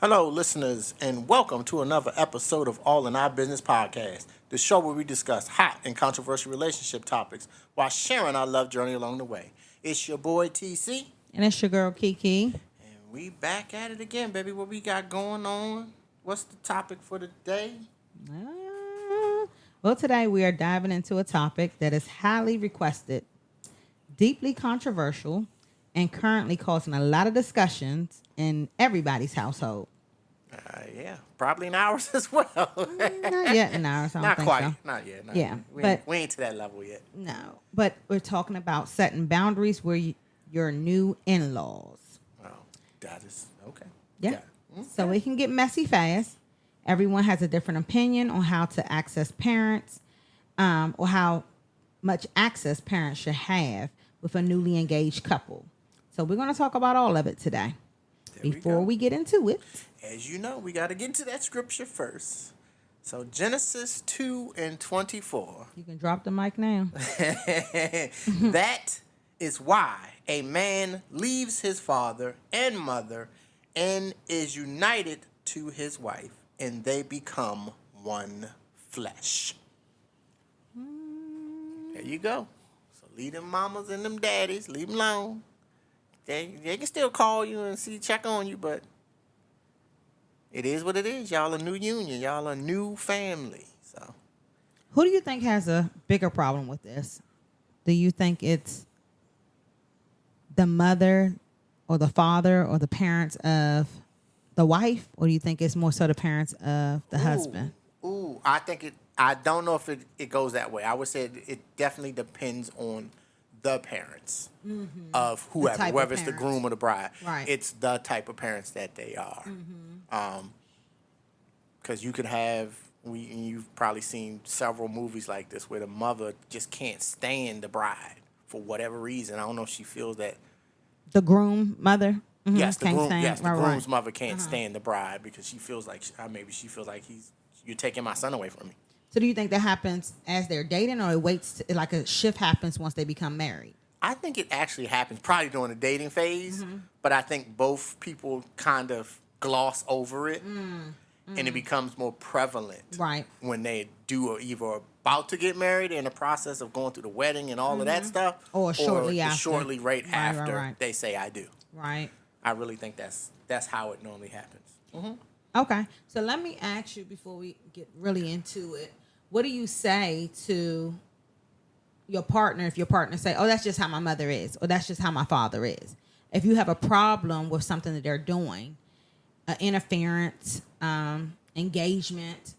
Hello, listeners, and welcome to another episode of All in Our Business podcast, the show where we discuss hot and controversial relationship topics while sharing our love journey along the way. It's your boy TC, And it's your girl Kiki. and we back at it again, baby. What we got going on? What's the topic for the day? Well, today we are diving into a topic that is highly requested, deeply controversial, and currently causing a lot of discussions in everybody's household. Yeah, probably in ours as well. Not yet in ours, I don't Not think quite. so. Not yet. Not Yeah, yet. but- we ain't to that level yet. No, but we're talking about setting boundaries where your new in-laws. Oh, that is okay. Yeah. Got it. So it can get messy fast. Everyone has a different opinion on how to access parents, or how much access parents should have with a newly engaged couple. So we're going to talk about all of it today. There Before go. we get into it, As you know, we got to get into that scripture first. So Genesis 2:24. you can drop the mic now. That is why a man leaves his father and mother and is united to his wife, and they become one flesh. There you go. So leave them mamas and them daddies, leave them alone. They can still call you and check on you, but it is what it is. Y'all a new union. Y'all a new family. So Who do you think has a bigger problem with this? Do you think it's the mother or the father or the parents of the wife? Or do you think it's more so the parents of the husband? Ooh, I don't know if it goes that way. I would say it definitely depends on the parents of whoever, type of whether it's the parents. groom or the bride. Right. It's the type of parents that they are. Because you could have, and you've probably seen several movies like this where the mother just can't stand the bride for whatever reason. I don't know if she feels that. The groom mother? Mhm, Yes, the can't groom. stand- Yes, the right, groom's right. mother can't stand the bride because she feels like maybe she feels like you're taking my son away from me. So do you think that happens as they're dating, or it waits like a shift happens once they become married? I think it actually happens probably during the dating phase, but I think both people kind of gloss over it, and it becomes more prevalent Right. when they do or either about to get married in the process of going through the wedding and all of that stuff, Or shortly after. shortly right Right, after right. they say I do. Right. I really think that's how it normally happens. Okay. So let me ask you before we get really into it. What do you say to your partner if your partner say, "Oh, that's just how my mother is," or "That's just how my father is"? If you have a problem with something that they're doing, interference, engagement,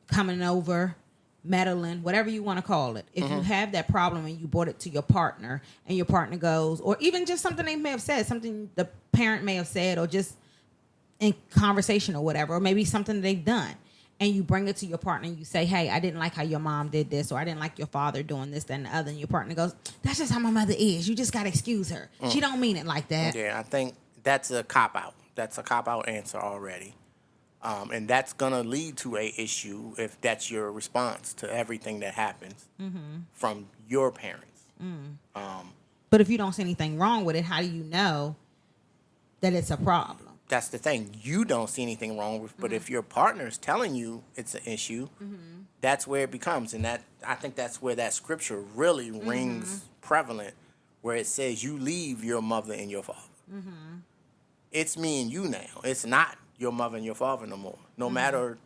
coming over, meddling, whatever you want to call it. If you have that problem and you brought it to your partner and your partner goes, or even just something they may have said, something the parent may have said, or just in conversation or whatever, or maybe something they've done, and you bring it to your partner and you say, "Hey, I didn't like how your mom did this, or I didn't like your father doing this, that, and the other," and your partner goes, "That's just how my mother is. You just got to excuse her. She don't mean it like that." Yeah, I think that's a cop out. That's a cop out answer already. And that's going to lead to a issue if that's your response to everything that happens from your parents. But if you don't see anything wrong with it, how do you know that it's a problem? That's the thing. You don't see anything wrong with, but if your partner is telling you it's an issue, that's where it becomes. And that I think that's where that scripture really rings prevalent, where it says you leave your mother and your father. It's me and you now. It's not your mother and your father no more. No matter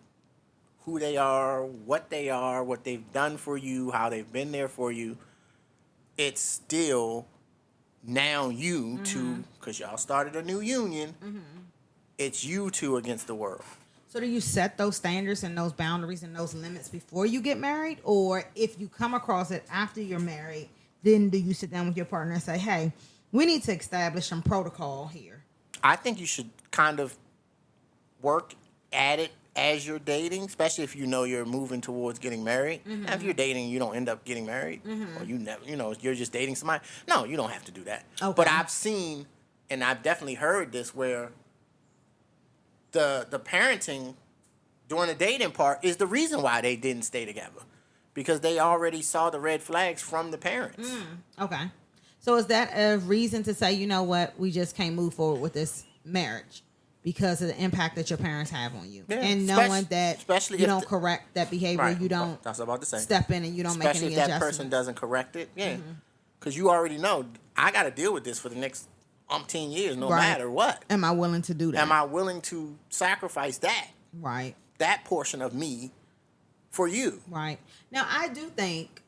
who they are, what they've done for you, how they've been there for you, it's still now you two, because y'all started a new union. It's you two against the world. So do you set those standards and those boundaries and those limits before you get married? Or if you come across it after you're married, then do you sit down with your partner and say, "Hey, we need to establish some protocol here"? I think you should kind of work at it as you're dating, especially if you know you're moving towards getting married. Now, if you're dating, you don't end up getting married, or you never, you're just dating somebody. No, you don't have to do that. Okay. But I've seen, and I've definitely heard this, where the parenting during the dating part is the reason why they didn't stay together, because they already saw the red flags from the parents. Okay. So is that a reason to say, you know what, we just can't move forward with this marriage? because of the impact that your parents have on you, Yeah, and knowing that especially you if don't correct that behavior, Right. you don't That's what I was about to say. step in and you don't make Especially any if that adjustments. person doesn't correct it. Yeah. Because you already know, I got to deal with this for the next umpteen years, no Right. matter what. Am I willing to do that? Am I willing to sacrifice Right. that portion of me for you? Right. Now, I do think,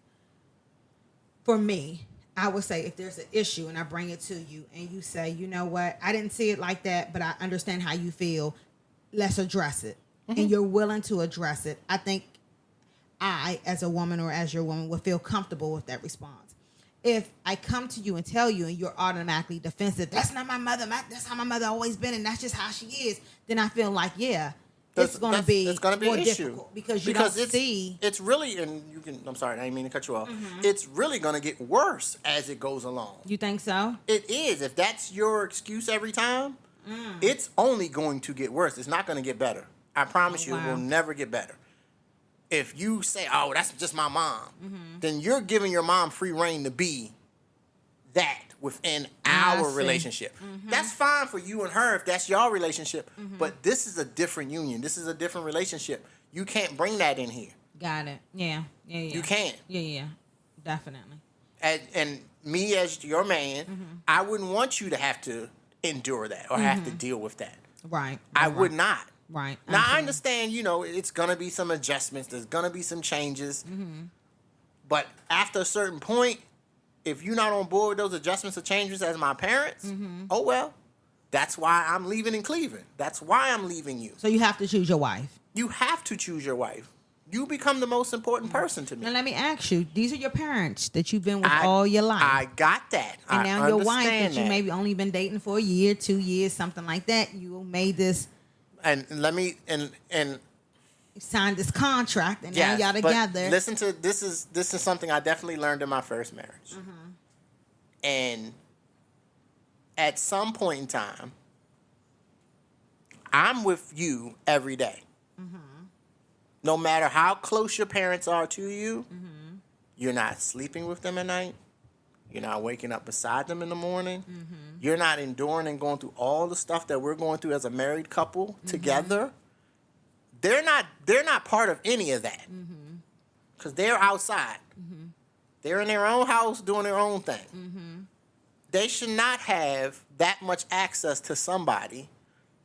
for me, I would say if there's an issue and I bring it to you and you say, you know what, I didn't see it like that, but I understand how you feel. Let's address it. And you're willing to address it. I think I, as a woman or as your woman, would feel comfortable with that response. If I come to you and tell you and you're automatically defensive, that's not my mother, that's how my mother always been and that's just how she is, then I feel like, it's going to be more an issue difficult because you don't see. It's really, and you can. I'm sorry, I didn't mean to cut you off. It's really going to get worse as it goes along. You think so? It is. If that's your excuse every time, it's only going to get worse. It's not going to get better. I promise you, it will never get better. If you say, "Oh, that's just my mom," then you're giving your mom free reign to be that within our relationship. That's fine for you and her if that's your relationship, but this is a different union. This is a different relationship. You can't bring that in here. Got it. Yeah. You can't. Yeah. Definitely. And me as your man, I wouldn't want you to have to endure that or have to deal with that. Right. I would not. Right. Now, I understand, it's going to be some adjustments. There's going to be some changes. But after a certain point, if you're not on board with those adjustments or changes as my parents, oh, well, that's why I'm leaving in Cleveland. That's why I'm leaving you. So you have to choose your wife. You have to choose your wife. You become the most important person to me. Now, let me ask you, these are your parents that you've been with all your life. I got that. And now your wife that you that. maybe only been dating for a year, 2 years, something like that. You made this, And let me, and you signed this contract, and yes, now y'all but together. listen to, this is something I definitely learned in my first marriage. And at some point in time, I'm with you every day. No matter how close your parents are to you, you're not sleeping with them at night. You're not waking up beside them in the morning. You're not enduring and going through all the stuff that we're going through as a married couple together. They're not part of any of that. Because they're outside. They're in their own house doing their own thing. They should not have that much access to somebody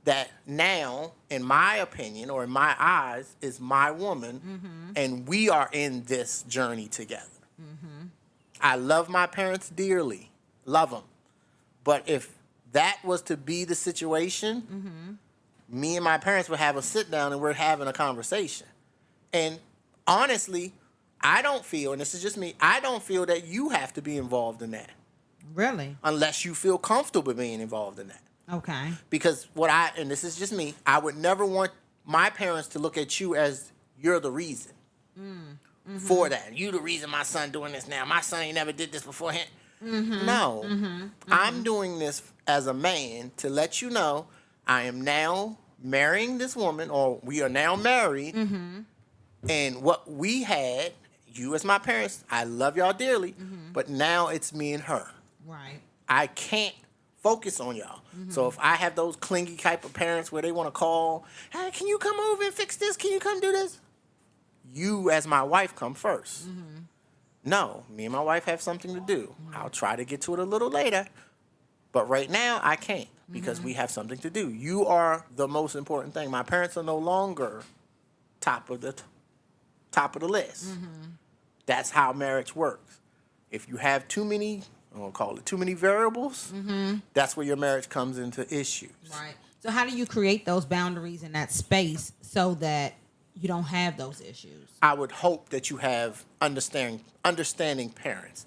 that now, in my opinion, or in my eyes, is my woman, and we are in this journey together. I love my parents dearly. Love them. But if that was to be the situation, me and my parents would have a sit down and we're having a conversation. And honestly, I don't feel, and this is just me, I don't feel that you have to be involved in that. Really? Unless you feel comfortable being involved in that. Okay. Because and this is just me, I would never want my parents to look at you as you're the reason for that. You the reason my son doing this now. My son ain't never did this before him. No. I'm doing this as a man to let you know I am now marrying this woman, or we are now married. And what we had, you as my parents, I love y'all dearly, but now it's me and her. Right. I can't focus on y'all. So if I have those clingy type of parents where they want to call, hey, can you come over and fix this? Can you come do this? You as my wife come first. No, me and my wife have something to do. I'll try to get to it a little later. But right now, I can't because we have something to do. You are the most important thing. My parents are no longer top of the list. That's how marriage works. If you have too many, I'm going to call it too many variables, that's where your marriage comes into issues. Right. So how do you create those boundaries in that space so that you don't have those issues? I would hope that you have understanding parents,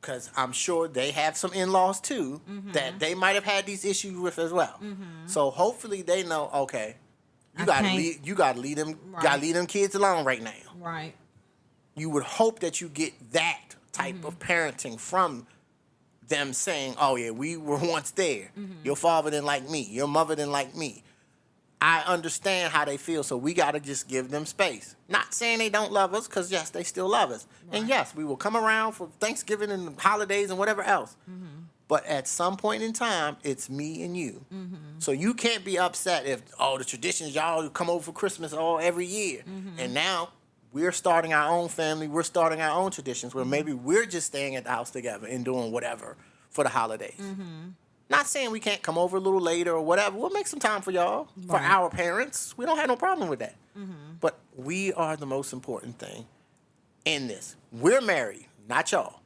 because I'm sure they have some in-laws too that they might have had these issues with as well. So hopefully they know, okay, you gotta leave them kids alone right now. Right. You would hope that you get that type of parenting from them, saying, oh yeah, we were once there. Your father didn't like me. Your mother didn't like me. I understand how they feel, so we got to just give them space. Not saying they don't love us, because, yes, they still love us. Right. And, yes, we will come around for Thanksgiving and holidays and whatever else. But at some point in time, it's me and you. So you can't be upset if, the traditions, y'all come over for Christmas every year. And now we're starting our own family. We're starting our own traditions where maybe we're just staying at the house together and doing whatever for the holidays. Not saying we can't come over a little later or whatever. We'll make some time for y'all, for our parents. We don't have no problem with that. But we are the most important thing in this. We're married, not y'all.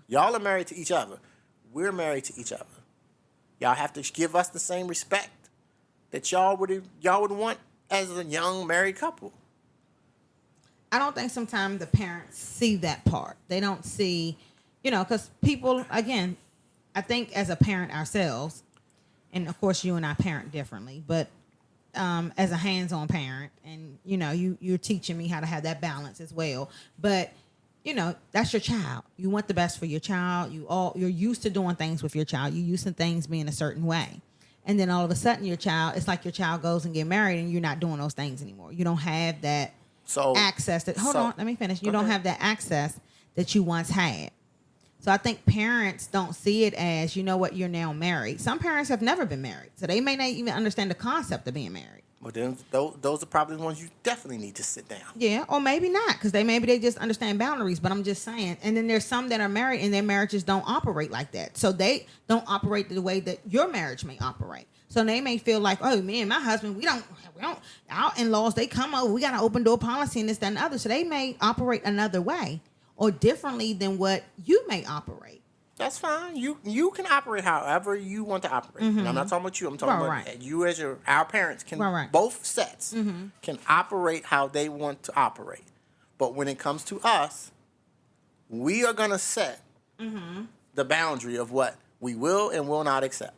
Y'all are married to each other. We're married to each other. Y'all have to give us the same respect that y'all would want as a young married couple. I don't think sometimes the parents see that part. They don't see, because people, again, I think as a parent ourselves, and of course you and I parent differently, but as a hands-on parent, and you're teaching me how to have that balance as well. But that's your child. You want the best for your child. You're used to doing things with your child. You're used to things being a certain way. And then all of a sudden it's like your child goes and get married and you're not doing those things anymore. You don't have that access hold on, let me finish. You don't have that access that you once had. So I think parents don't see it as, you're now married. Some parents have never been married. So they may not even understand the concept of being married. Well, then those are probably the ones you definitely need to sit down. Yeah, or maybe not, because they just understand boundaries. But I'm just saying. And then there's some that are married and their marriages don't operate like that. So they don't operate the way that your marriage may operate. So they may feel like, oh, me and my husband, we don't, our in-laws, they come over, we got an open door policy and this, that, and the other. So they may operate another way or differently than what you may operate. That's fine. You can operate however you want to operate. And I'm not talking about you. I'm talking about you as our parents can, both sets can operate how they want to operate. But when it comes to us, we are going to set the boundary of what we will and will not accept.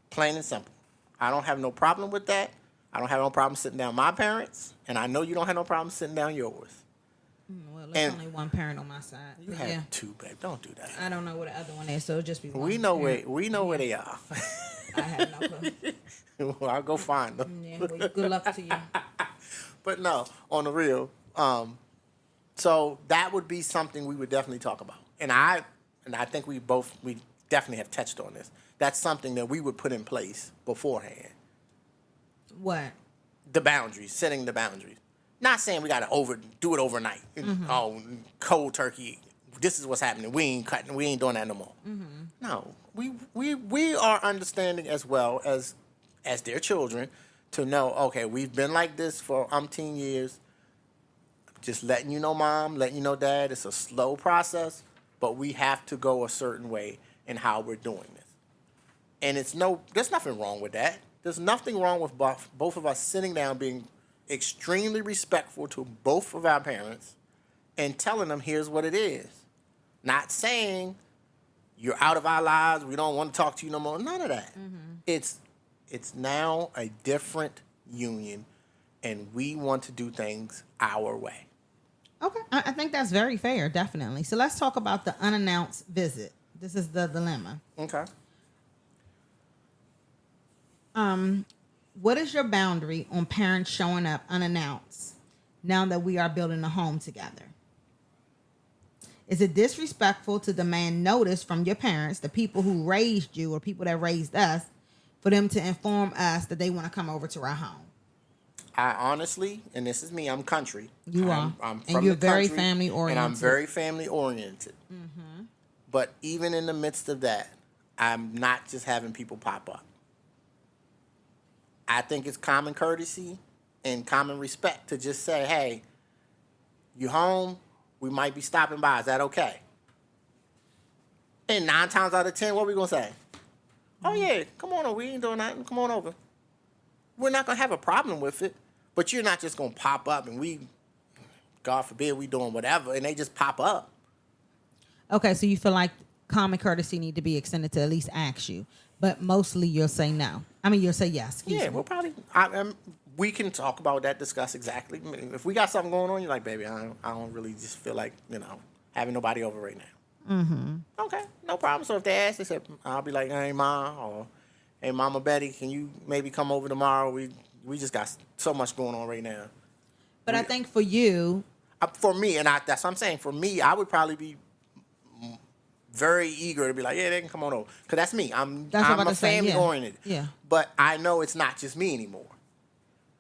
Plain and simple. I don't have no problem with that. I don't have no problem sitting down my parents. And I know you don't have no problem sitting down yours. Well, there's only one parent on my side. You have two, babe. Don't do that. I don't know what the other one is, so it'll just be one. We know where they are. I have no clue. Well, I'll go find them. Yeah, well, good luck to you. But no, on the real. So that would be something we would definitely talk about. And I think we definitely have touched on this. That's something that we would put in place beforehand. What? The boundaries, setting the boundaries. Not saying we got to do it overnight. Oh, cold turkey. This is what's happening. We ain't cutting. We ain't doing that no more. No, we are understanding as well as their children to know. Okay, we've been like this for umpteen years. Just letting you know, Mom. Letting you know, Dad. It's a slow process, but we have to go a certain way in how we're doing this. And there's nothing wrong with that. There's nothing wrong with both of us sitting down, being extremely respectful to both of our parents and telling them here's what it is. Not saying you're out of our lives, we don't want to talk to you no more. None of that. It's now a different union and we want to do things our way. Okay. I think that's very fair, definitely. So let's talk about the unannounced visit. This is the dilemma. Okay. What is your boundary on parents showing up unannounced now that we are building a home together? Is it disrespectful to demand notice from your parents, the people who raised you or people that raised us, for them to inform us that they want to come over to our home? I honestly, and this is me, I'm country. You are. I'm and you're very family oriented. And I'm very family oriented. But even in the midst of that, I'm not just having people pop up. I think it's common courtesy and common respect to just say, hey, you home? We might be stopping by. Is that okay? And 9 times out of 10, what are we going to say? Oh, yeah, come on over. We ain't doing nothing. Come on over. We're not going to have a problem with it. But you're not just going to pop up and God forbid, we doing whatever, and they just pop up. Okay, so you feel like common courtesy need to be extended to at least ask you. But mostly you'll say no. I mean, you'll say yes. Yeah, we'll probably... we can talk about that, discuss exactly. I mean, if we got something going on, you're like, baby, I don't really just feel like, having nobody over right now. Okay, no problem. So if they ask, they said, I'll be like, hey, Mom, or hey, Mama Betty, can you maybe come over tomorrow? We just got so much going on right now. But I think for you... For me, and that's what I'm saying. For me, I would probably be very eager to be like, yeah, they can come on over. Because that's me. I'm That's what I'm about a to say, family yeah. oriented. Yeah. But I know it's not just me anymore.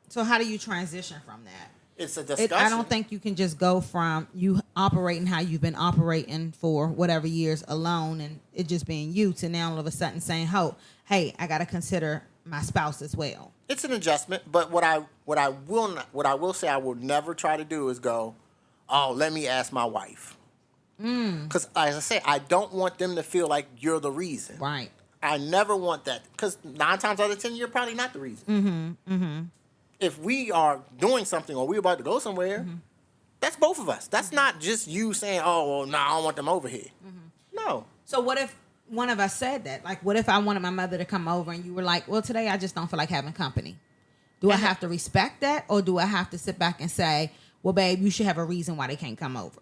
So how do you transition from that? It's a discussion. I don't think you can just go from you operating how you've been operating for whatever years alone and it just being you to now all of a sudden saying, oh, hey, I got to consider my spouse as well. It's an adjustment, but what I will say I will never try to do is go, oh, let me ask my wife. Because as I say, I don't want them to feel like you're the reason. Right. I never want that, because 9 times out of 10, you're probably not the reason. If we are doing something or we're about to go somewhere, that's both of us. That's not just you saying, oh, well, no, I don't want them over here. No. So what if one of us said that? Like, what if I wanted my mother to come over and you were like, well, today I just don't feel like having company. Do I have to respect that, or do I have to sit back and say, well, babe, you should have a reason why they can't come over?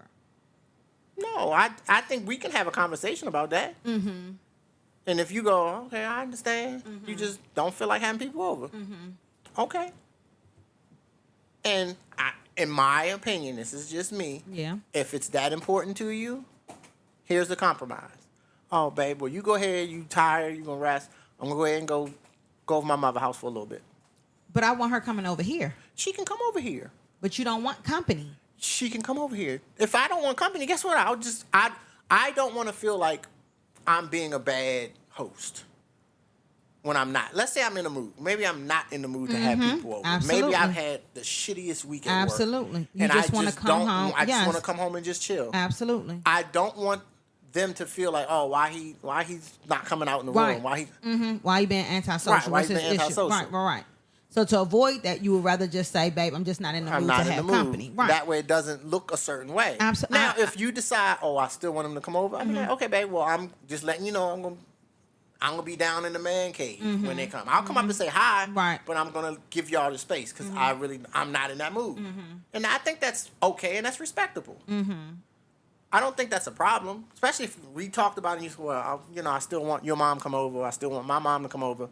No, I think we can have a conversation about that. And if you go, okay, I understand. You just don't feel like having people over. Okay. And in my opinion, this is just me. Yeah. If it's that important to you, here's the compromise. Oh, babe, well, you go ahead. You tired. You going to rest. I'm going to go ahead and go over my mother's house for a little bit. But I want her coming over here. She can come over here. But you don't want company. She can come over here. If I don't want company, guess what? I don't want to feel like I'm being a bad host when I'm not. Let's say I'm in a mood. Maybe I'm not in the mood to have people over. Absolutely. Maybe I've had the shittiest week at work. Absolutely. You And just I want to just come don't. home. I just Yes. want to come home and just chill. Absolutely. I don't want them to feel like, oh, why he's not coming out in the Right. room? Why he? Why you being antisocial? Right, why What's you his being issue? antisocial? Right. So to avoid that, you would rather just say, babe, I'm just not in the I'm mood not to in have the mood. company. Right. That way it doesn't look a certain way. Now, if you decide, oh, I still want him to come over, I'm like, okay, babe, well, I'm just letting you know I'm gonna be down in the man cave when they come. I'll come up and say hi, Right. but I'm gonna give y'all the space because I'm not in that mood. And I think that's okay and that's respectable. I don't think that's a problem, especially if we talked about it and you said, well, I still want your mom to come over. I still want my mom to come over.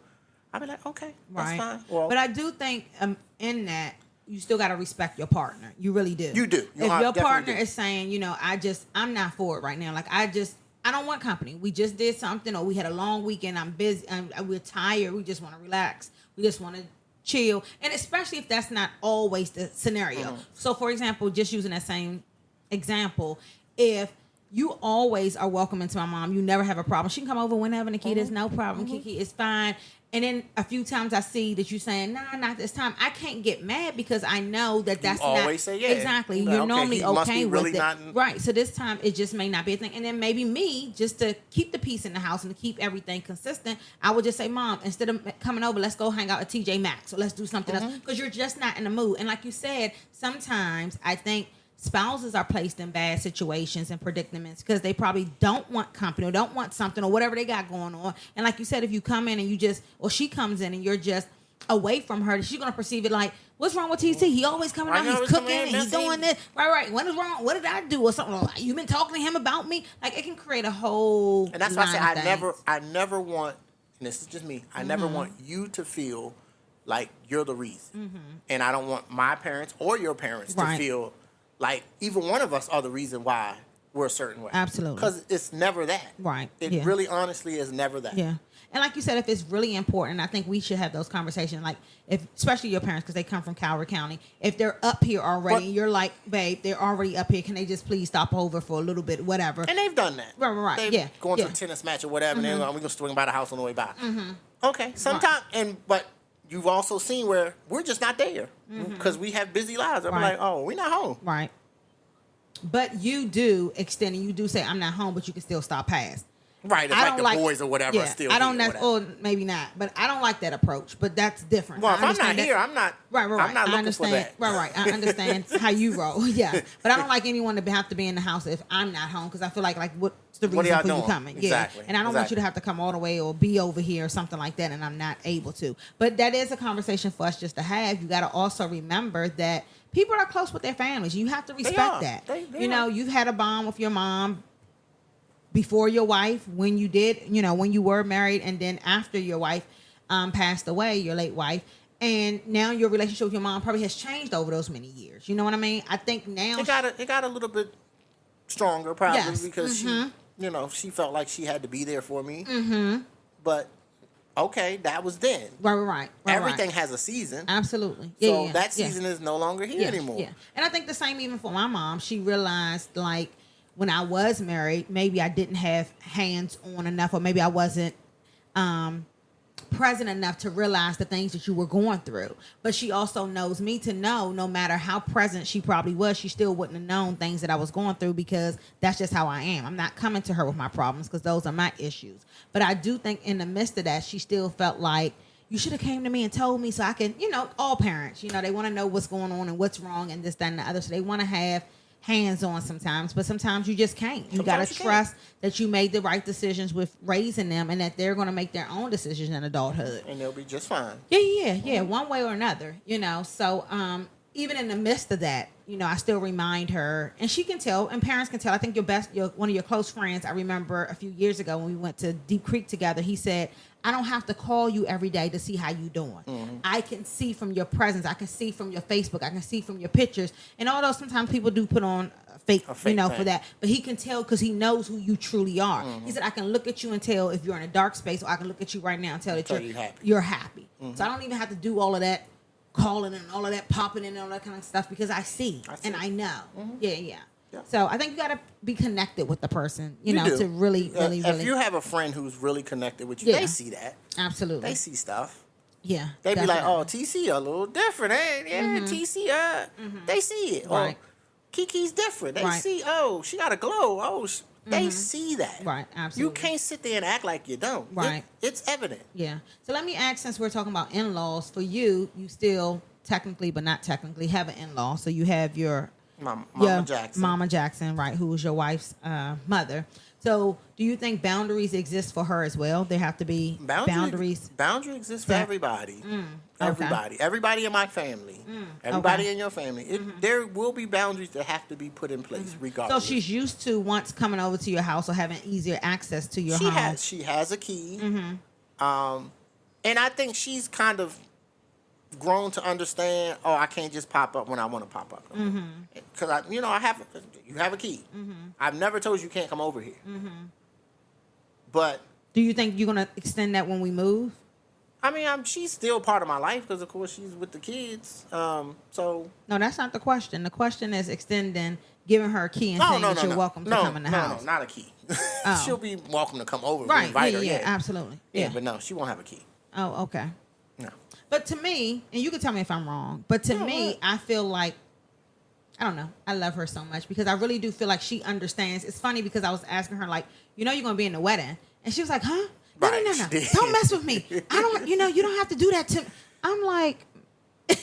I'd be like, okay, that's fine. Well, But I do think in that, you still got to respect your partner. You really do. You do. If your partner do. is saying, I'm not for it right now. Like, I don't want company. We just did something, or we had a long weekend. I'm busy. We're tired. We just want to relax. We just want to chill. And especially if that's not always the scenario. So, for example, just using that same example, if you always are welcome into my mom, you never have a problem. She can come over whenever, Nikita's no problem. Kiki is fine. And then a few times I see that you're saying, nah, not this time. I can't get mad because I know that that's not. You always say, yeah. Exactly. Like, You're okay, normally he must okay be really with it. not- Right. So this time it just may not be a thing. And then maybe me, just to keep the peace in the house and to keep everything consistent, I would just say, Mom, instead of coming over, let's go hang out at TJ Maxx or let's do something else. Because you're just not in the mood. And like you said, sometimes I think spouses are placed in bad situations and predicaments because they probably don't want company or don't want something or whatever they got going on. And like you said, if you come in and she comes in and you're just away from her, she's going to perceive it like, what's wrong with TT? He always coming out, he's cooking and he's doing this. Right. What is wrong? What did I do? Or something like, you been talking to him about me? Like, it can create a whole And that's why I say line of things. I never want, and this is just me, I never want you to feel like you're the reason. And I don't want my parents or your parents to Right. feel like either one of us are the reason why we're a certain way. Absolutely. Because it's never that. Right. It Yeah. really honestly is never that. Yeah. And like you said, if it's really important, I think we should have those conversations. Like, especially your parents, because they come from Calvert County. If they're up here already, you're like, babe, they're already up here. Can they just please stop over for a little bit, whatever? And they've done that. Right. They've Yeah. going Yeah. to a tennis match or whatever, and we're going to swing by the house on the way by. Okay. Sometimes, but you've also seen where we're just not there because we have busy lives. I'm Right. like, oh, we're not home. Right. But you do extend, and you do say, I'm not home, but you can still stop past. Right, it's I like don't the boys or whatever are still I don't here. or maybe not, but I don't like that approach. But that's different. Well, I if I'm not understand that- here, I'm not. Right. I'm not I looking understand. for that. Right. I understand how you roll. Yeah, but I don't like anyone to have to be in the house if I'm not home because I feel like what's the What are reason y'all for you doing? coming? Exactly. Yeah, and I don't want you Exactly. to have to come all the way or be over here or something like that, and I'm not able to. But that is a conversation for us just to have. You got to also remember that people are close with their families. You have to respect are. that. They You've had a bond with your mom before your wife, when you did, when you were married, and then after your wife passed away, your late wife, and now your relationship with your mom probably has changed over those many years. You know what I mean? I think now It got a little bit stronger, probably Yes. because she, she felt like she had to be there for me. Mm-hmm. But okay, that was then. Right. Everything has a season. Absolutely. So that season is no longer here anymore. Yeah. And I think the same even for my mom. She realized, like, when I was married, maybe I didn't have hands on enough, or maybe I wasn't present enough to realize the things that you were going through. But she also knows me to know, no matter how present she probably was, she still wouldn't have known things that I was going through, because that's just how I am. I'm not coming to her with my problems, because those are my issues. But I do think in the midst of that, she still felt like, you should have came to me and told me so I can, all parents, they want to know what's going on and what's wrong and this, that, and the other. So they want to have hands on sometimes, but sometimes you just can't. You got to trust that you made the right decisions with raising them, and that they're going to make their own decisions in adulthood. And they'll be just fine. Yeah. One way or another, So even in the midst of that, I still remind her, and she can tell, and parents can tell. I think one of your close friends, I remember a few years ago when we went to Deep Creek together, he said, I don't have to call you every day to see how you doing. Mm-hmm. I can see from your presence. I can see from your Facebook. I can see from your pictures. And although sometimes people do put on a fake thing for that, but he can tell because he knows who you truly are. Mm-hmm. He said, I can look at you and tell if you're in a dark space, or I can look at you right now and tell that you're happy. Mm-hmm. So I don't even have to do all of that calling and all of that popping and all that kind of stuff, because I see. And I know. Mm-hmm. Yeah. So I think you got to be connected with the person, you know, to really. If you have a friend who's really connected with you, they see that. Absolutely. They see stuff. Yeah. They be like, oh, TC a little different. Hey, yeah, TC, they see it. Right. Oh, Kiki's different. They see, oh, she got a glow. Oh, they see that. Right, absolutely. You can't sit there and act like you don't. Right. It's evident. Yeah. So let me ask, since we're talking about in-laws, for you still technically, but not technically, have an in-law. So you have your Mama Jackson. Mama Jackson, right, who was your wife's mother. So do you think boundaries exist for her as well? There have to be boundaries. Boundaries exist for everybody. Everybody. Okay. Everybody in my family. Everybody in your family. There will be boundaries that have to be put in place regardless. So she's used to once coming over to your house or having easier access to your home. She has a key. And I think she's kind of grown to understand, I can't just pop up when I want to pop up. Because you have a key. I've never told you can't come over here. But do you think you're going to extend that when we move? I mean, she's still part of my life because, of course, she's with the kids. So no, that's not the question. The question is extending, giving her a key and saying that you're welcome to come in the house. No, not a key. She'll be welcome to come over. Right? Invite her. Yeah, absolutely. Yeah, but no, she won't have a key. Oh, okay. No. But to me, and you can tell me if I'm wrong, but to me, I feel like, I don't know, I love her so much because I really do feel like she understands. It's funny because I was asking her, like, you're going to be in the wedding. And she was like, huh? No. Don't mess with me. I don't, you don't have to do that to me. I'm like,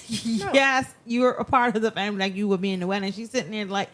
yes, you're a part of the family, like you would be in the wedding. She's sitting there like,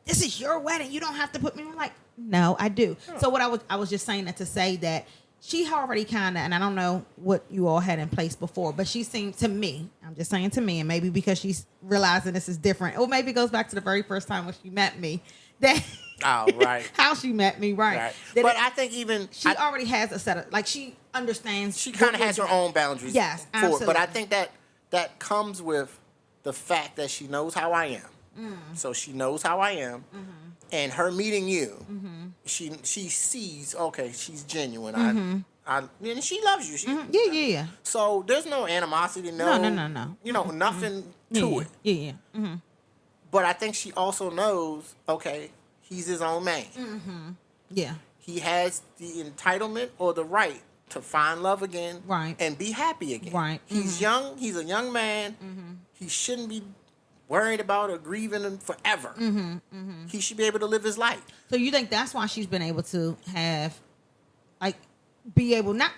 this is your wedding. You don't have to put me. I'm like, no, I do. So what I was just saying that to say that she already kind of, and I don't know what you all had in place before, but she seemed to me, I'm just saying to me, and maybe because she's realizing this is different, or maybe it goes back to the very first time when she met me, that how she met me, right. But I think even she already has a set of, like, she understands. She kind of has her own boundaries. Yes, absolutely. But I think that comes with the fact that she knows how I am. So she knows how I am. And her meeting you, she sees, okay, she's genuine. And she loves you. Yeah. So there's no animosity, no. Nothing to it. Yeah. But I think she also knows, okay, he's his own man. Yeah. He has the entitlement or the right to find love again, right, and be happy again. Right. He's young. He's a young man. He shouldn't be worried about or grieving forever. He should be able to live his life. So you think that's why she's been able to have, like, be able, not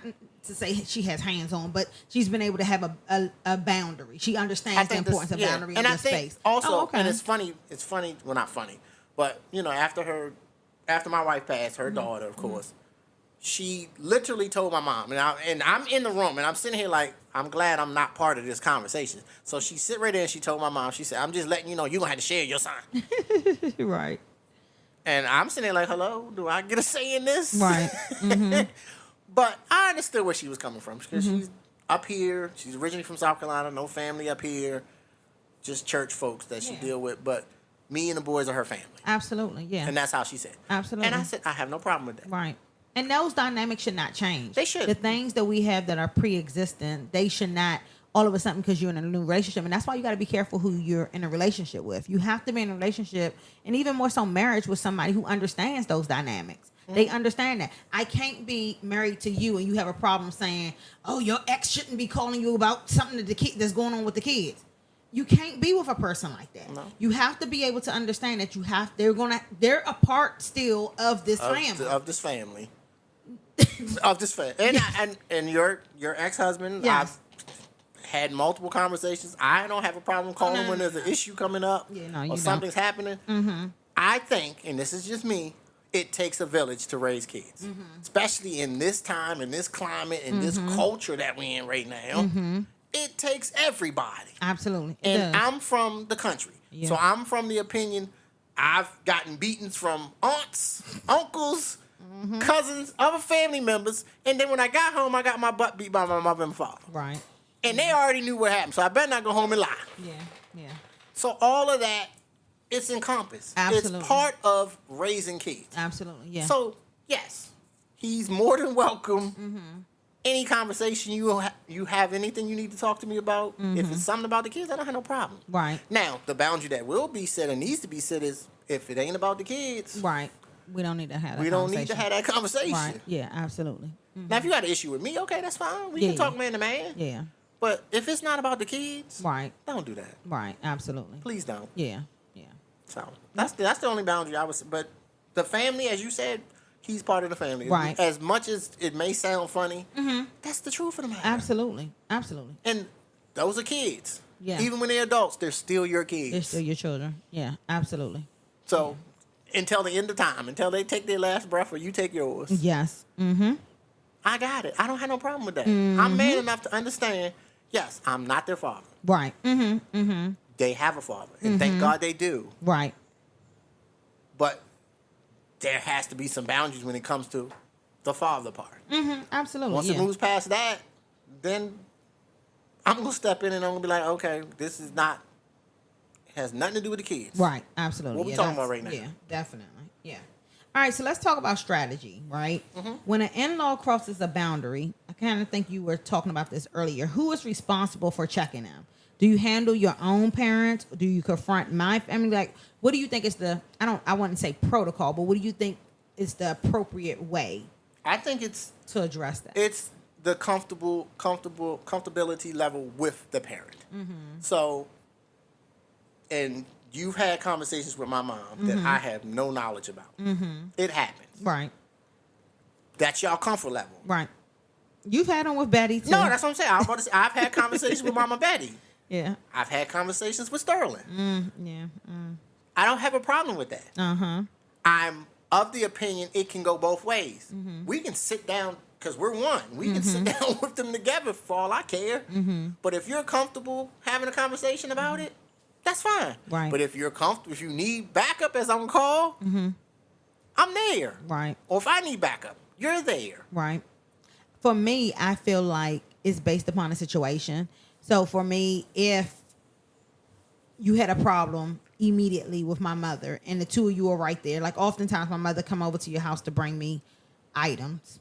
to say she has hands on, but she's been able to have a boundary. She understands the importance of boundary in this space. Also, and it's funny, well, not funny, but, after my wife passed, her daughter, of course, she literally told my mom, and I'm in the room, and I'm sitting here like, I'm glad I'm not part of this conversation. So she sit right there and she told my mom, she said, I'm just letting you know you're going to have to share your son. Right. And I'm sitting there like, hello, do I get a say in this? Right. But I understood where she was coming from because she's up here. She's originally from South Carolina, no family up here, just church folks that she deal with. But Me and the boys are her family. Absolutely, yeah. And that's how she said. Absolutely. And I said, I have no problem with that. Right. And those dynamics should not change. They should. The things that we have that are pre-existing, they should not all of a sudden because you're in a new relationship. And that's why you got to be careful who you're in a relationship with. You have to be in a relationship, and even more so marriage, with somebody who understands those dynamics. They understand that. I can't be married to you and you have a problem saying, oh, your ex shouldn't be calling you about something that's going on with the kids. You can't be with a person like that. No. You have to be able to understand that they're a part still of this family. Of this family. Of this family. And your ex-husband, yes. I've had multiple conversations. I don't have a problem calling when there's an issue coming up or something's happening. Mm-hmm. I think, and this is just me, it takes a village to raise kids, especially in this time, in this climate, in this culture that we're in right now. It takes everybody. Absolutely. And I'm from the country. Yeah. So I'm from the opinion I've gotten beatings from aunts, uncles, cousins, other family members. And then when I got home, I got my butt beat by my mother and father. Right. And they already knew what happened. So I better not go home and lie. Yeah. So all of that, it's encompassed. Absolutely. It's part of raising kids. Absolutely, yeah. So, yes, he's more than welcome. Any conversation you have anything you need to talk to me about, if it's something about the kids, I don't have no problem. Right. Now, the boundary that will be set and needs to be set is if it ain't about the kids. Right. We don't need to have that We don't need to have that conversation. Right. Yeah, absolutely. Now, if you got an issue with me, okay, that's fine. We can talk man to man. Yeah. But if it's not about the kids, right, don't do that. Right, absolutely. Please don't. Yeah. So that's the only boundary I was. But the family, as you said, he's part of the family. Right. As much as it may sound funny, that's the truth of the matter. Absolutely. And those are kids. Yeah. Even when they're adults, they're still your kids. They're still your children. Yeah, absolutely. So until the end of time, until they take their last breath or you take yours. Yes. I got it. I don't have no problem with that. I'm man enough to understand. Yes, I'm not their father. Right. They have a father, and thank God they do. Right. But there has to be some boundaries when it comes to the father part. Absolutely. Once it moves past that, then I'm going to step in and I'm going to be like, okay, this is not, it has nothing to do with the kids. Right. Absolutely. What we talking about right now? Yeah, definitely. Yeah. All right, so let's talk about strategy, right? When an in-law crosses a boundary, I kind of think you were talking about this earlier. Who is responsible for checking them? Do you handle your own parents? Or do you confront my family? Like, what do you think is I wouldn't say protocol, but what do you think is the appropriate way? I think it's to address that. It's the comfortability level with the parent. So, and you've had conversations with my mom that I have no knowledge about. It happens. Right. That's y'all comfort level. Right. You've had them with Betty too. No, that's what I'm saying. I've had conversations with Mama Betty. Yeah. I've had conversations with Sterling. Yeah. I don't have a problem with that. I'm of the opinion it can go both ways. We can sit down, because we're one. We can sit down with them together for all I care. But if you're comfortable having a conversation about it, that's fine. Right. But if you're comfortable, if you need backup, as I'm called, I'm there. Right. Or if I need backup, you're there. Right. For me, I feel like it's based upon the situation. So for me, if you had a problem immediately with my mother and the two of you are right there, like oftentimes my mother come over to your house to bring me items.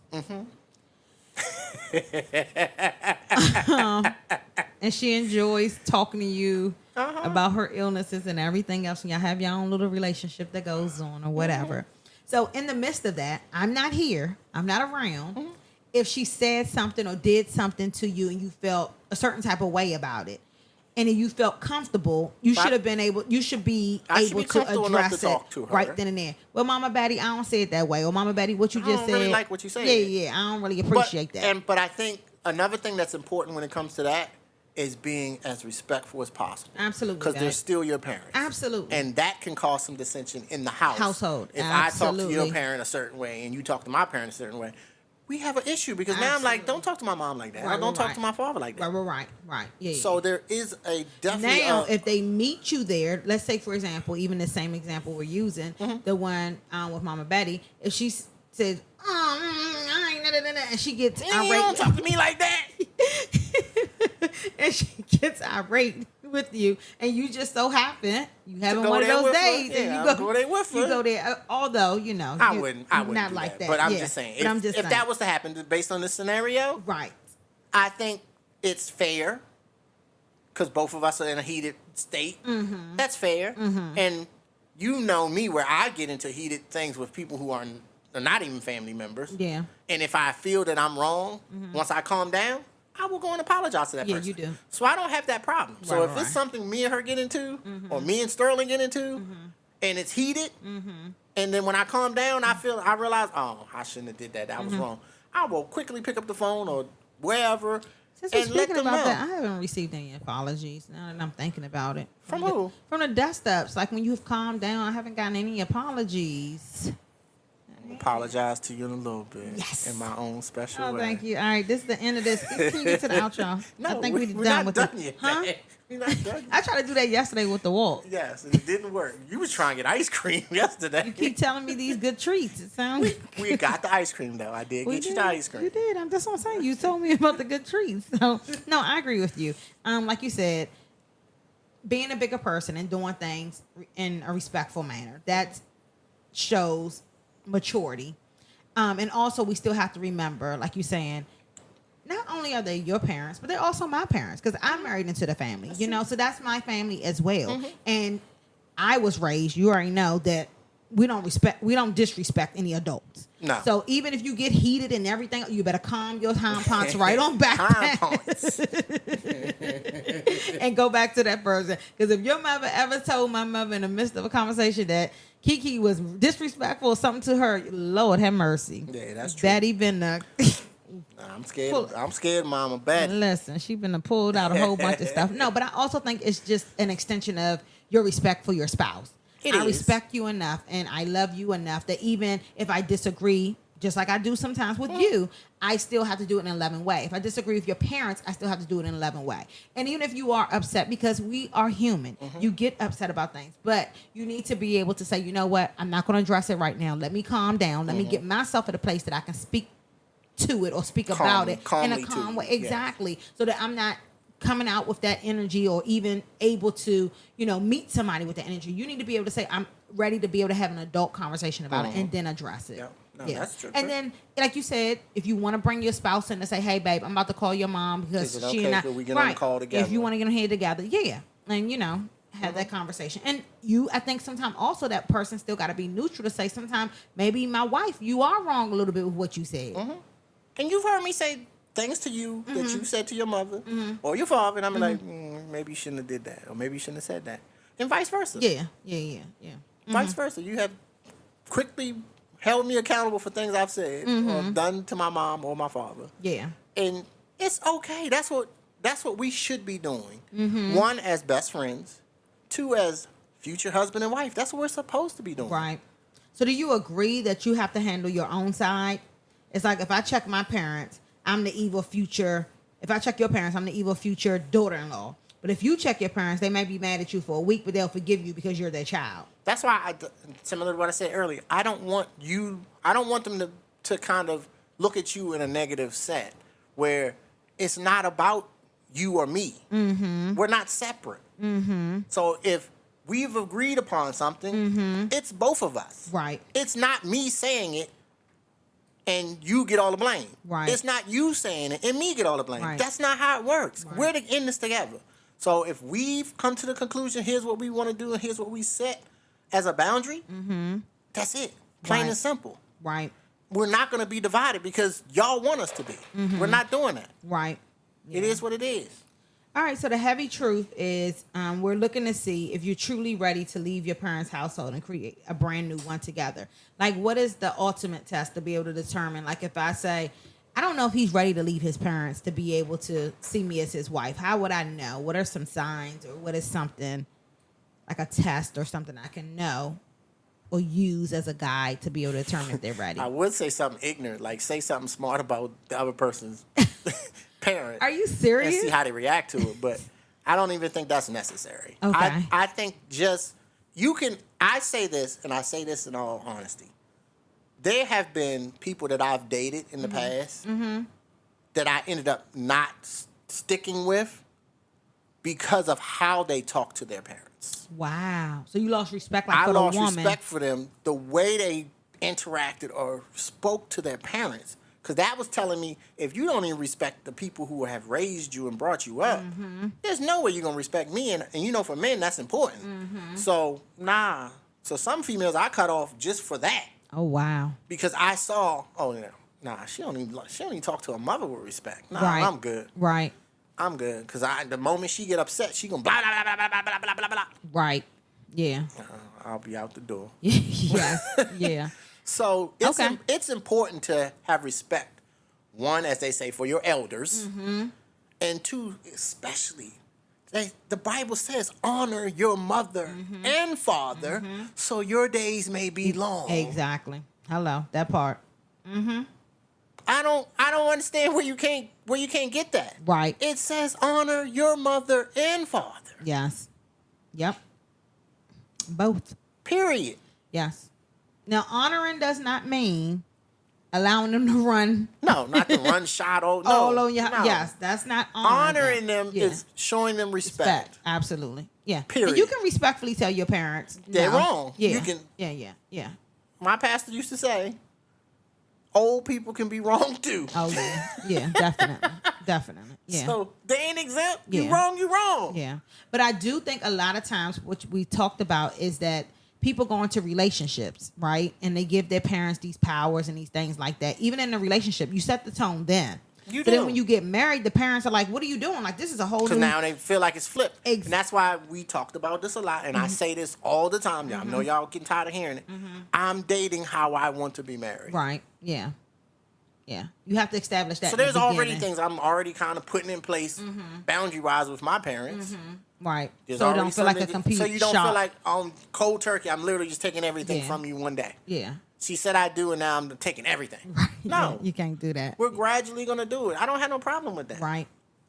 And she enjoys talking to you about her illnesses and everything else. And y'all have your own little relationship that goes on or whatever. So in the midst of that, I'm not here. I'm not around. If she said something or did something to you and you felt a certain type of way about it, and then you felt comfortable, you should be able to address it right then and there. Well, Mama Betty, I don't say it that way. Or Mama Betty, what you just said. I don't really like what you said. Yeah. I don't really appreciate that. But I think another thing that's important when it comes to that is being as respectful as possible. Absolutely. Because they're still your parents. Absolutely. And that can cause some dissension in the household. If I talk to your parent a certain way and you talk to my parent a certain way, we have an issue because now I'm like, don't talk to my mom like that. Or don't talk to my father like that. Right. Yeah. So there is a definitely. Now, if they meet you there, let's say, for example, even the same example we're using, the one with Mama Betty, if she says, and she gets irate. You don't talk to me like that. And she gets irate with you, and you just so happen you having go one of there those with her. days, Yeah, and you I'll go there with her. You go there, although you know I you- wouldn't not do like that. But I'm Yeah. just saying, But I'm just if saying. that was to happen based on this scenario, right. I think it's fair because both of us are in a heated state. Mm-hmm. That's fair. And you know me where I get into heated things with people who are not even family members. Yeah. And if I feel that I'm wrong, once I calm down, I will go and apologize to that Yeah, person. you do. So I don't have that problem. So Right, if right. it's something me and her get into, or me and Sterling get into, and it's heated, and then when I calm down, I realize, oh, I shouldn't have did that. That was wrong. I will quickly pick up the phone or wherever Since we're and let speaking them about know. that, I haven't received any apologies. Now that I'm thinking about it, From the- who? From the dust ups. Like when you've calmed down, I haven't gotten any apologies. Apologize to you in a little bit. Yes. In my own special Oh, way. thank you. All right, this is the end of this. Can you get to the outro? No, I think we're we're not done with done it. yet. Huh? We're not done I yet. tried to do that yesterday with the walk. Yes, and it didn't work. You was trying to get ice cream yesterday. You keep telling me these good treats. It sounds. We got the ice cream though. I did get you the ice cream. You did. That's what I'm saying. You told me about the good treats. So no, I agree with you. Like you said, being a bigger person and doing things in a respectful manner, that shows maturity. And also we still have to remember, like you're saying, not only are they your parents, but they're also my parents because I'm married into the family, you know, so that's my family as well. And I was raised, you already know that we don't disrespect any adults. No. So even if you get heated and everything, you better calm your tampons right on back Tampons. and go back to that person. Because if your mother ever told my mother in the midst of a conversation that Kiki was disrespectful or something to her, Lord have mercy. Yeah, that's true. Daddy been I'm scared. I'm scared, Mama. Bad. listen, she been pulled out a whole bunch of stuff. No, but I also think it's just an extension of your respect for your spouse. It I is. respect you enough and I love you enough that even if I disagree, just like I do sometimes with you, I still have to do it in a loving way. If I disagree with your parents, I still have to do it in a loving way. And even if you are upset, because we are human, you get upset about things, but you need to be able to say, you know what, I'm not going to address it right now. Let me calm down. Let me get myself at a place that I can speak to it or speak about it in calmly a to calm it, way. yeah. Exactly. So that I'm not coming out with that energy or even able to, meet somebody with that energy. You need to be able to say, I'm ready to be able to have an adult conversation about it and then address it. Yeah. No, that's true. And then, like you said, if you want to bring your spouse in and say, hey, babe, I'm about to call your mom because Is it she okay and I. if we get on the call together? If you want to get on here together, yeah. And, have that conversation. And I think sometimes also that person still got to be neutral to say sometimes maybe my wife, you are wrong a little bit with what you said. And you've heard me say things to you that you said to your mother or your father, and I'm like, maybe you shouldn't have did that, or maybe you shouldn't have said that, and vice versa. Yeah. Vice versa. You have quickly held me accountable for things I've said or done to my mom or my father, Yeah. and it's okay. That's what we should be doing. One, as best friends. Two, as future husband and wife. That's what we're supposed to be doing. Right. So do you agree that you have to handle your own side? It's like if I check my parents, I'm the evil future. If I check your parents, I'm the evil future daughter-in-law. But if you check your parents, they may be mad at you for a week, but they'll forgive you because you're their child. That's why, similar to what I said earlier, I don't want them to kind of look at you in a negative set where it's not about you or me. We're not separate. So if we've agreed upon something, it's both of us. Right. It's not me saying it and you get all the blame. Right. It's not you saying it and me get all the blame. Right. That's not how it works. Right. We're in this together. So if we've come to the conclusion, here's what we want to do and here's what we set as a boundary, that's it. Plain Right. and simple. Right. We're not going to be divided because y'all want us to be. We're not doing that. Right. It is what it is. All right, so the heavy truth is we're looking to see if you're truly ready to leave your parents' household and create a brand new one together. Like, what is the ultimate test to be able to determine? Like, if I say, I don't know if he's ready to leave his parents to be able to see me as his wife, how would I know? What are some signs or what is something, like a test or something I can know or use as a guide to be able to determine if they're ready? I would say something ignorant, like say something smart about the other person's parent. Are you And serious? see how they react to it. But I don't even think that's necessary. Okay. I think just, I say this, and I say this in all honesty. There have been people that I've dated in the past that I ended up not sticking with because of how they talk to their parents. Wow. So you lost respect like I for the lost woman. respect for them, the way they interacted or spoke to their parents. Because that was telling me, if you don't even respect the people who have raised you and brought you up, there's no way you're going to respect me. And you know, for men, that's important. So, nah. So some females I cut off just for that. Oh wow. Because I saw, nah, she don't even talk to her mother with respect. Nah, Right. I'm good. Right. I'm good. Because the moment she get upset, she going to blah, blah, blah, blah, blah, blah, blah, blah, blah. Right. Yeah. I'll be out the door. Yes. Yeah. So Okay. it's important to have respect. One, as they say, for your elders. And two, especially, the Bible says, honor your mother and father so your days may be long. Exactly. Hello. That part. I don't understand where you can't get that. Right. It says honor your mother and father. Yes. Yep. Both. Period. Yes. Now, honoring does not mean allowing them to run No, not to run shot over. all on your. no. Yes, that's not honoring Honoring them Yeah. is showing them respect. Absolutely. Yeah. Period. And you can respectfully tell your parents They're no. wrong. Yeah. You can- Yeah. My pastor used to say, old people can be wrong too. Oh yeah. Yeah. Definitely. Definitely. Yeah. So they ain't exempt. You Yeah. wrong, you wrong. Yeah. But I do think a lot of times, which we talked about, is that people go into relationships, right? And they give their parents these powers and these things like that. Even in a relationship, you set the tone then. You But then do. when you get married, the parents are like, what are you doing? Like, this is a whole Because new... now they feel like it's flipped. And Ex- that's why we talked about this a lot. And I say this all the time. Y'all know y'all getting tired of hearing it. I'm dating how I want to be married. Right. Yeah. Yeah. You have to establish that So in the there's already beginning. things I'm already kind of putting in place boundary-wise with my parents. Right. There's So it already don't feel like a something- complete So you don't shock. feel like on cold turkey, I'm literally just taking everything Yeah. from you one day. Yeah. She said I do, and now I'm taking everything. No. You can't do that. We're gradually going to do it. I don't have no problem with that. Right.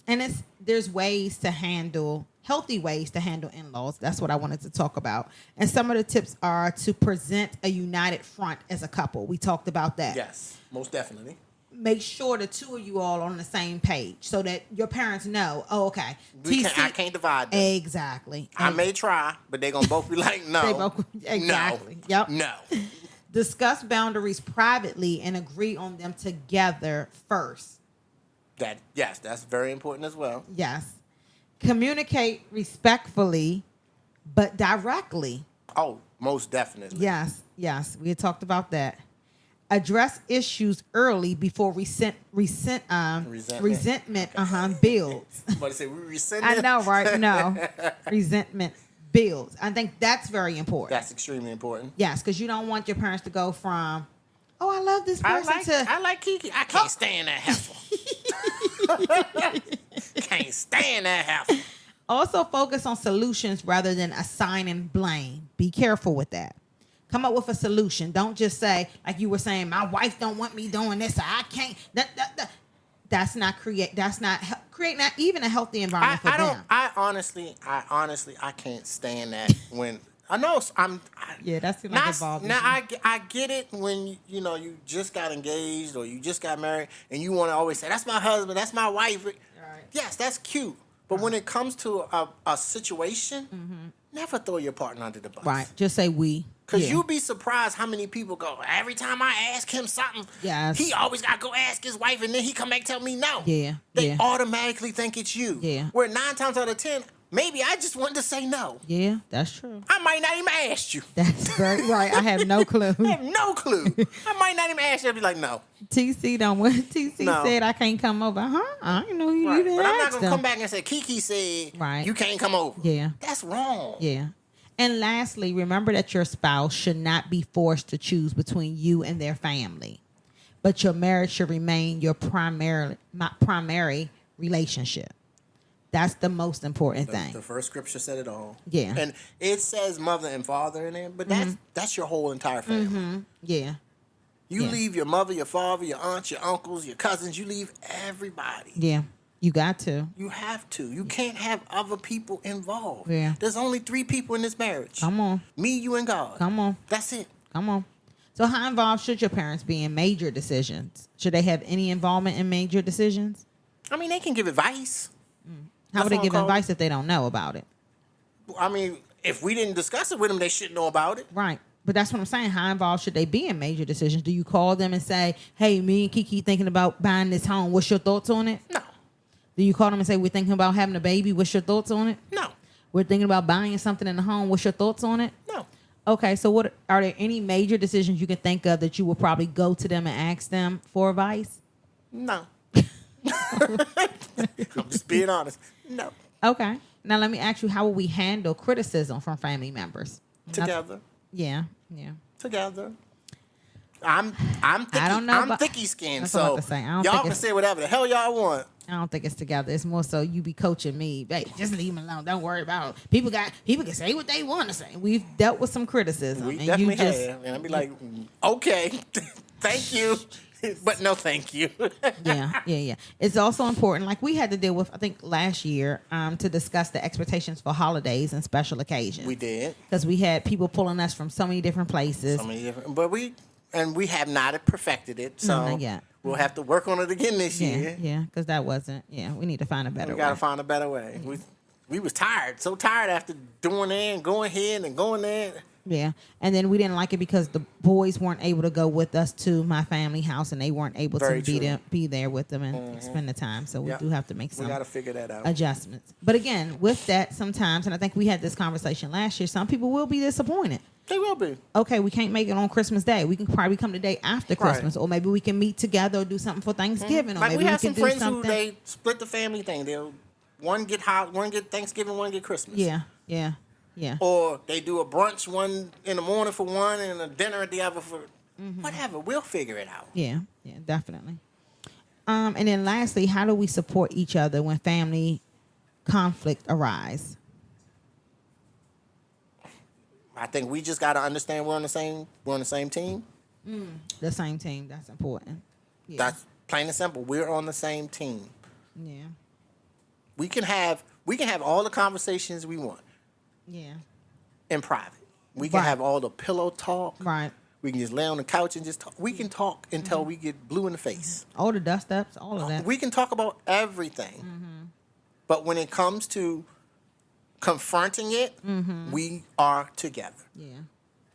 And there's ways to handle, healthy ways to handle in-laws. That's what I wanted to talk about. And some of the tips are to present a united front as a couple. We talked about that. Yes, most definitely. Make sure the two of you all on the same page so that your parents know, oh, okay. I can't divide them. Exactly. I may try, but they're going to both be like, no. They both- exactly. No. Yep. No. Discuss boundaries privately and agree on them together first. Yes, that's very important as well. Yes. Communicate respectfully, but directly. Oh, most definitely. Yes. We had talked about that. Address issues early before resentment builds. But say we resent I it. know, right? No. Resentment builds. I think that's very important. That's extremely important. Yes, because you don't want your parents to go from, oh, I love this person I like Kiki. I can't stand that heifer. Can't stand that heifer. Also focus on solutions rather than assigning blame. Be careful with that. Come up with a solution. Don't just say, like you were saying, my wife don't want me doing this, so I can't. That's not create not even a healthy environment for them. I honestly, I can't stand that when I know Yeah, that's like not, involved. now I get it when you just got engaged or you just got married and you want to always say that's my husband, that's my wife. Right. Yes, that's cute. But when it comes to a situation, never throw your partner under the bus. Right. Just say we. Because Yeah. you'd be surprised how many people go, every time I ask him something, Yes. he always got to go ask his wife, and then he come back and tell me no. Yeah, They yeah. automatically think it's you. Yeah. Where 9 times out of 10, maybe I just wanted to say no. Yeah, that's true. I might not even ask you. That's very right. I have no clue. I have no clue. I might not even ask you. I'd be like, no. TC don't want. TC No. said I can't come over. Huh? I didn't know you Right. even But I'm not asked going to them. come back and say, Kiki said Right. you can't come over. Yeah. That's wrong. Yeah. And lastly, remember that your spouse should not be forced to choose between you and their family, but your marriage should remain your primary relationship. That's the most important thing. The first scripture said it all. Yeah. And it says mother and father in there, but that's your whole entire family. Yeah. You Yeah. leave your mother, your father, your aunts, your uncles, your cousins. You leave everybody. Yeah. You got to. You have to. You can't have other people involved. Yeah. There's only 3 people in this marriage. Come on. Me, you, and God. Come on. That's it. Come on. So how involved should your parents be in major decisions? Should they have any involvement in major decisions? I mean, they can give advice. How would they That's give what I'm advice if they don't know about it? I mean, if we didn't discuss it with them, they should know about it. Right. But that's what I'm saying. How involved should they be in major decisions? Do you call them and say, hey, me and Kiki thinking about buying this home. What's your thoughts on it? No. Do you call them and say, we're thinking about having a baby. What's your thoughts on it? No. We're thinking about buying something in the home. What's your thoughts on it? No. Okay, so what are there any major decisions you can think of that you will probably go to them and ask them for advice? No. I'm just being honest. No. Okay. Now let me ask you, how will we handle criticism from family members? Together. Yeah. Together. I'm thicky. I don't know I'm about- thicky skinned, That's what I'm so about to say. I don't y'all think can it's- say whatever the hell y'all want. I don't think it's together. It's more so you be coaching me. Babe, just leave him alone. Don't worry about it. People can say what they want to say. We've dealt with some criticism. We and definitely you just, have, and I'd be like, okay, thank you, but no, thank you. yeah. It's also important, like we had to deal with, I think last year, to discuss the expectations for holidays and special occasions. We did. Because we had people pulling us from so many different places. So many different, but we have not perfected it, so No, not yet. we'll have to work on it again this year. Yeah, because that wasn't. Yeah, we need to find a better We gotta way. find a better way. We was tired, so tired after doing that and going here and going there. Yeah, and then we didn't like it because the boys weren't able to go with us to my family house, and they weren't able Very to true. be there with them and spend the time. So we Yep. do have to make We some gotta figure that out. adjustments. But again, with that, sometimes, and I think we had this conversation last year, some people will be disappointed. They will be. Okay, we can't make it on Christmas Day. We can probably come the day after Christmas, or maybe we can meet together or do something for Thanksgiving, or Like maybe we have can some do friends who something. they split the family thing. They'll one get Thanksgiving, one get Christmas. Yeah. Or they do a brunch one in the morning for one and a dinner at the other for whatever. We'll figure it out. Yeah, definitely. And then lastly, how do we support each other when family conflict arise? I think we just gotta understand we're on the same team. The same team. That's important. Yeah. That's plain and simple. We're on the same team. yeah. We can have all the conversations we want Yeah. in private. We can Right. have all the pillow talk. Right. We can just lay on the couch and just talk. We can talk until we get blue in the face. All the dust ups, all of that. We can talk about everything. But when it comes to confronting it, we are together. Yeah.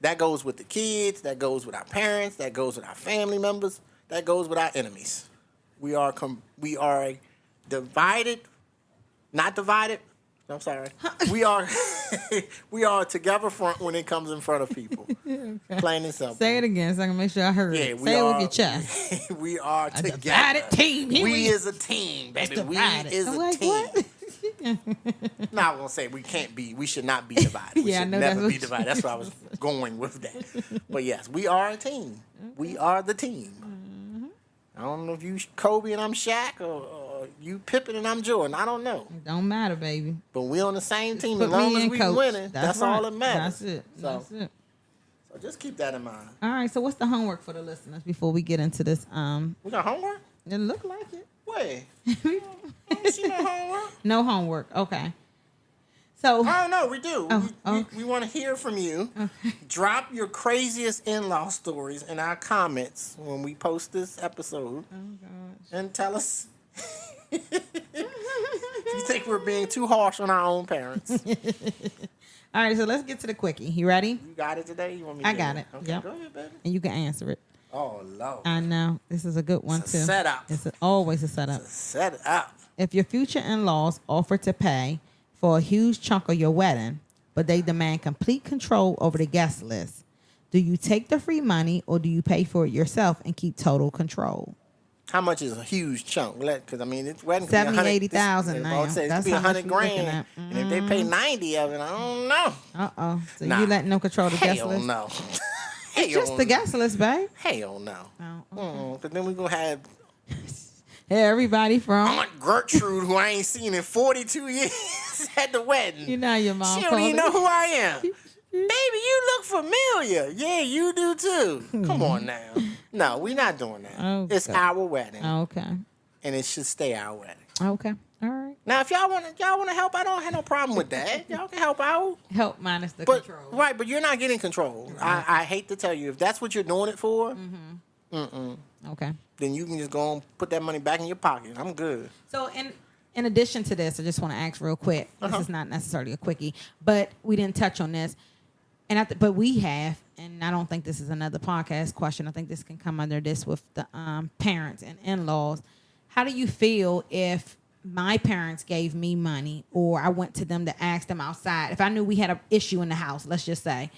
That goes with the kids. That goes with our parents. That goes with our family members. That goes with our enemies. We are divided, not divided. I'm sorry. We are together front when it comes in front of people. Plain and simple. Say it again so I can make sure I heard Yeah, it. we Say it are. with your chest. We are A together. divided team. Here We is a team, It's baby. We divided. is I'm a like, team. what? No, I won't say we can't be. We should not be divided. We Yeah, I should know never that's be what divided. That's where I was going with that. But yes, we are a team. We are the team. I don't know if you Kobe and I'm Shaq or you Pippen and I'm Jordan. I don't know. It don't matter, baby. But we on the same team Put as long me as in, we coach. winning. That's all right. that matters. That's it. So, That's it. so just keep that in mind. All right. So what's the homework for the listeners before we get into this? We got homework? It look like it. Where? I don't see no homework. No homework. Okay. So Oh no, we do. Oh, We want to hear from you. Drop your craziest in-law stories in our comments when we post this episode, and tell us if you think we're being too harsh on our own parents. You all right. So let's get to the quickie. You ready? got it today? You want me? I to got do it. Okay, Yep. go ahead, baby. And you can answer it. Oh Lord, I know this is a good one It's a too. setup. It's always a setup. set it up. If your future in-laws offer to pay for a huge chunk of your wedding, but they demand complete control over the guest list, do you take the free money or do you pay for it yourself and keep total control? How much is a huge chunk? Because I mean, it's wedding. 70, 100 80,000 this- now. It could That's be how much 100 we looking grand, at. and if they pay 90 of it, I don't know. Uh-oh. So Nah. you letting them control the guest Hell list? no. It's just the guest list, babe. Hell no. Oh, But then we're going to have everybody from, Aunt Gertrude, who I ain't seen in 42 years, at the wedding. you know your mom She don't called even it. know who I am. Baby, you look familiar. Yeah, you do too. Come on now. No, we're not doing that. Okay. It's our wedding, Okay. and it should stay our wedding. Okay. All right. Now, if y'all want to help, I don't have no problem with that. Y'all can help out. Help minus the But control. right, but you're not getting control. I hate to tell you, if that's what you're doing it for, Okay. then you can just go and put that money back in your pocket. I'm good. So, and in addition to this, I just want to ask real quick. This is not necessarily a quickie, but we didn't touch on this. And but we have, and I don't think this is another podcast question. I think this can come under this with the parents and in-laws. How do you feel if my parents gave me money, or I went to them to ask them outside? If I knew we had an issue in the house, let's just say,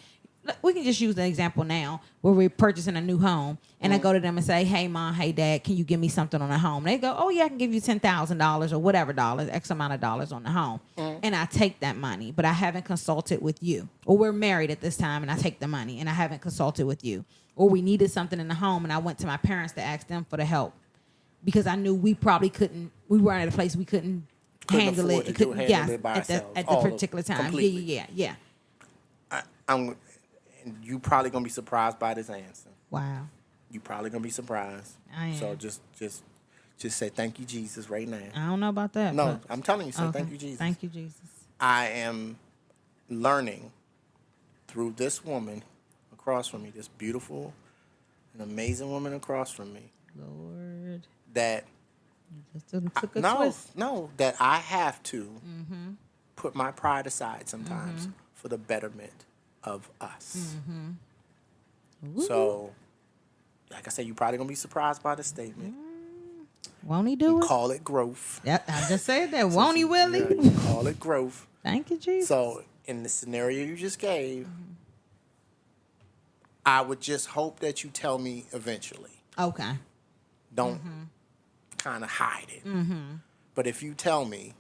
we can just use an example now where we're purchasing a new home, and I go to them and say, "Hey, Mom, hey, Dad, can you give me something on the home?" They go, "Oh, yeah, I can give you $10,000 or whatever dollars, X amount of dollars on the home." And I take that money, but I haven't consulted with you. Or we're married at this time, and I take the money, and I haven't consulted with you. Or we needed something in the home, and I went to my parents to ask them for the help because I knew we probably couldn't. We weren't at a place we couldn't handle it. It couldn't handle it by at the ourselves, particular time. completely. Yeah. And you probably gonna be surprised by this answer. Wow. You probably gonna be surprised. I am. So just say thank you, Jesus, right now. I don't know about that. No, but- I'm telling you, say okay. thank you, Jesus. Thank you, Jesus. I am learning through this woman across from me, this beautiful and amazing woman across from me, Lord. that Just took a twist. that I have to put my pride aside sometimes for the betterment of us. So, like I said, you're probably gonna be surprised by the statement. Won't he do it? Call it growth. Yeah, I just said that. Won't he, Willie? Yeah, you call it growth. Thank you, Jesus. So, in the scenario you just gave, I would just hope that you tell me eventually. Okay. Don't kind of hide it. But if you tell me,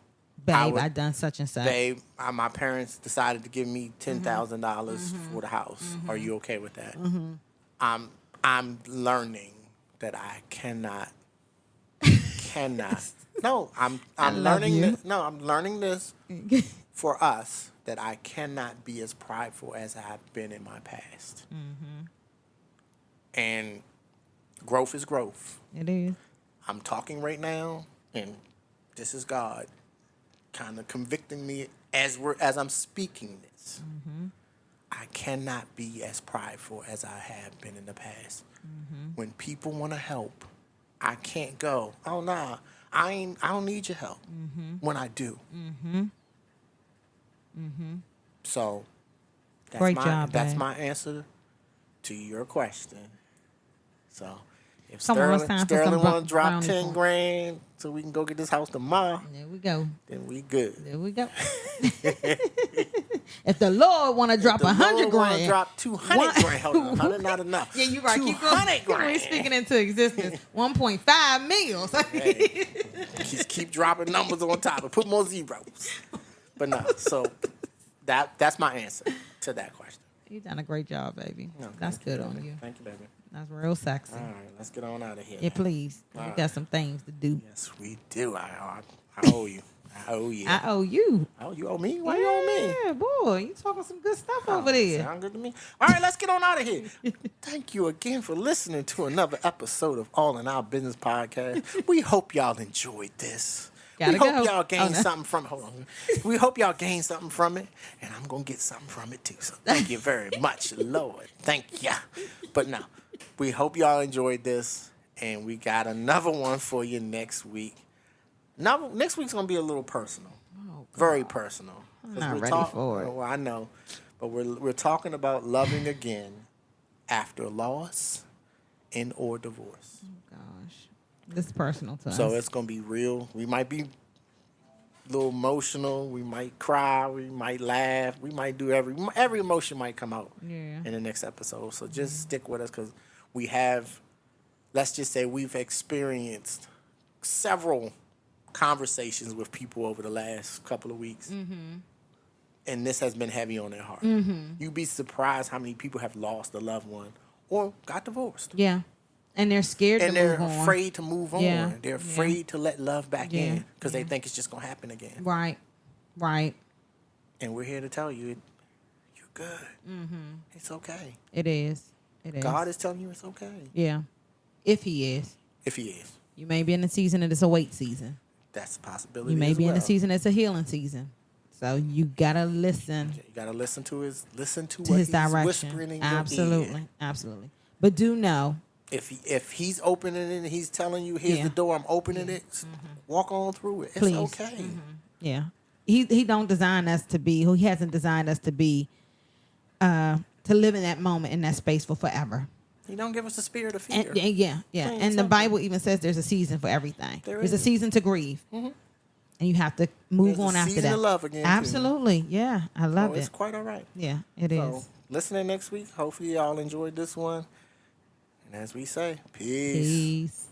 Babe, I done such and such. babe, my parents decided to give me $10,000 for the house. Are you okay with that? I'm learning that I cannot. No, I'm love learning you. this. No, I'm learning this for us, that I cannot be as prideful as I have been in my past. And growth is growth. It is. I'm talking right now, and this is God kind of convicting me as I'm speaking this. I cannot be as prideful as I have been in the past. When people want to help, I can't go, "Oh nah, I don't need your help." When I do. So Great job, that's babe. my answer to your question. So if Come on, it's time for Sterling some want to drop brownie 10 points. grand so we can go get this house tomorrow, There we go. then we good. There we go. If the Lord want to drop The 100 Lord wanna grand, drop 200 grand. Hold on, 100 not enough. yeah, you're right. Keep going. 200 grand. We're speaking into existence. 1.5 mils. Just keep dropping numbers on top and put more zeros. But no, so that's my answer to that question. You done a great job, baby. No, That's thank you, good on baby. you. Thank you, baby. That's real sexy. All right, let's get on out of here. Yeah, please. All We right. got some things to do. Yes, we do. I owe you. I owe you. I owe you. Oh, you owe me? Why you owe me? Yeah, boy, you talking some good stuff over there. Sound good to me. All right, let's get on out of here. Thank you again for listening to another episode of All in Our Business podcast. We hope y'all enjoyed this. Gotta we hope go. y'all gained Oh, no. something from. Hold on. We hope y'all gained something from it, and I'm gonna get something from it too. So thank you very much, Lord. Thank ya. But no, we hope y'all enjoyed this, and we got another one for you next week. Now, next week's gonna be a little personal. Oh, Very personal. 'Cause not we're ready for it. Well, I know, but we're talking about loving again after loss and or divorce. Gosh, this is personal to us. So it's gonna be real. We might be a little emotional. We might cry. We might laugh. We might do every emotion might come out Yeah. in the next episode. So just stick with us, because we have, let's just say, we've experienced several conversations with people over the last couple of weeks. And this has been heavy on their heart. You'd be surprised how many people have lost a loved one or got divorced. Yeah, and they're scared And to they're move on. afraid to move on. Yeah, They're yeah. afraid to let love back Yeah, in because they think it's just going to happen again. Right, right. And we're here to tell you, you're good. It's okay. It is. It is. God is telling you it's okay. Yeah, if He is. If He is. You may be in a season that it's a wait season. That's a possibility. You may as be in well. a season that's a healing season. So you gotta listen You got to listen to to what his He's direction. whispering in your ear. Absolutely, absolutely. But do know if he's opening it and he's telling you, here's Yeah. the door, I'm opening it, walk on through it. It's Please. okay. Yeah. He don't design us to be who he hasn't designed us to be to live in that moment in that space for forever. He don't give us a spirit of fear. And yeah. Plain And and the simple. Bible even says there's a season for everything. There's a is. season to grieve. And you have to move There's on a after season that. of love again, too. Absolutely. Yeah. I love So it's it. quite all right. Yeah, it is. So listen in next week. Hopefully y'all enjoyed this one. And as we say, peace. Peace.